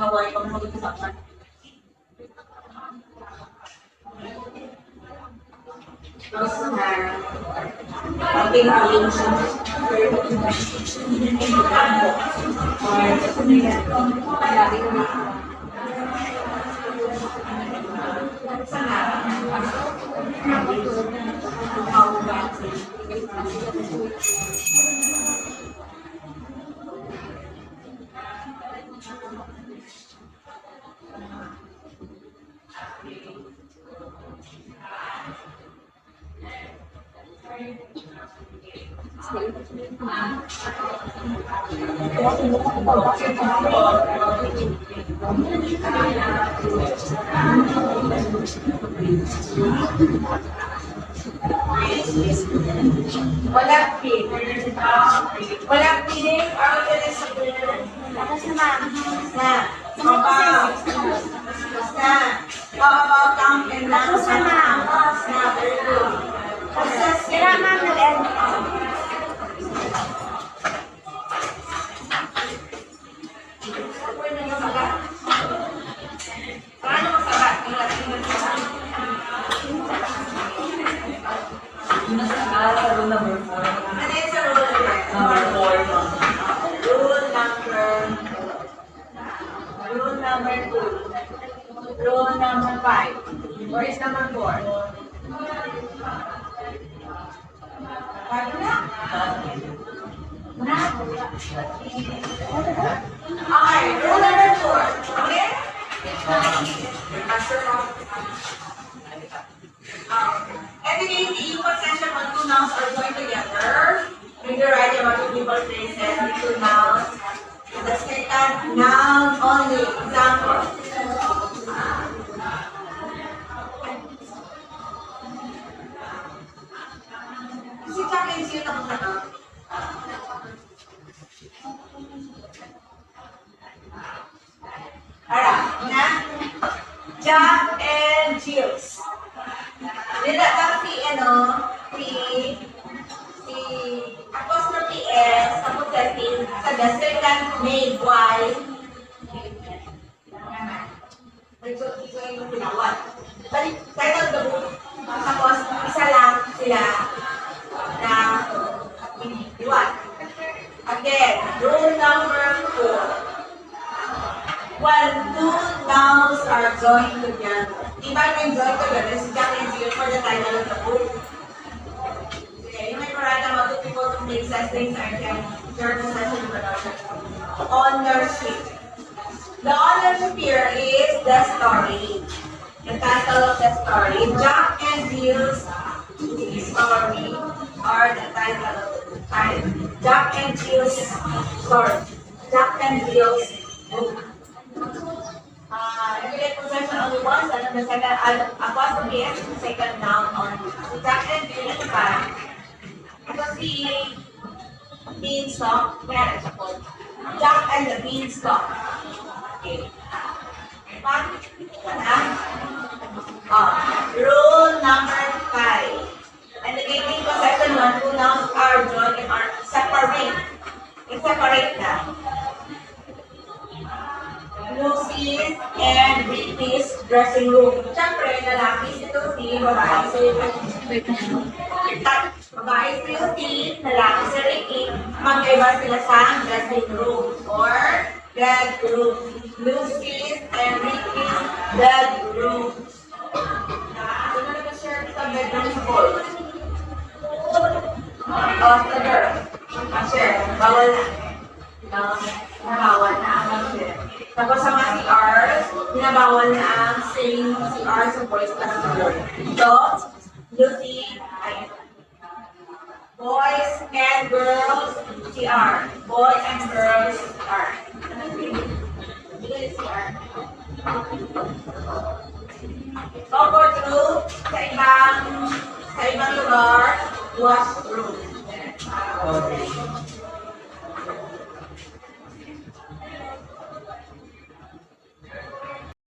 Hawaii pang mag-usapan. Tapos na, ating arrangement. Walang pin. Walang piling or tapos na. Basta. How about count and tapos na. Very good. Kailangan mag-end. Paano masabat? Rule number 4. Ano yun sa rule number? Rule number 2. Rule number 5. Where is number 4? Okay, rule number 4. Okay? Every day, the equal section when two nouns are joined together. When you write about two people phrases with two nouns, the second noun only. Example. Si Jack and Jill ang tanong. Alright, na? Jack and Jill. Nila kasi apostrophe S, tapos sa the second made Y. Ito yung pinawat. Balik, title the book. Tapos, isa lang sila na pinitiwan. Again, rule number 4. When two nouns are joined together. Diba yung joined together, si Jack and Jill for the title of the book. Okay, you might write about two people to make such things are during the session production. Ownership. The ownership here is the story. The title of the story. Jack and Jill's story or the title of the book. Jack and Jill's story. Jack and Jill's book. Immediate possession only once, and then the second apostrophe S, the second noun only. So Jack and Jill at the back. Ito si Beanstalk. Kaya ito po. Jack and the Beanstalk. Okay. Rule number 5. And the giving possession when two nouns are joined and are separate. Separate na. Lucy's and Britney's dressing room. Siyempre, lalaki si Lucy, babae si babae si Lucy, lalaki si Ricky, magkaiba sila sa dressing room or bedroom. Lucy's and Ricky's bedroom. Ito na nag-share sa bedroom school. Sa girl. Share. Bawal na. Nabawal na ang share. Tapos sa mga CRs, binabawal na ang same CR sa boys at sa girls. So, Lucy, boys and girls CR. Boys and girls CR. CR. Over to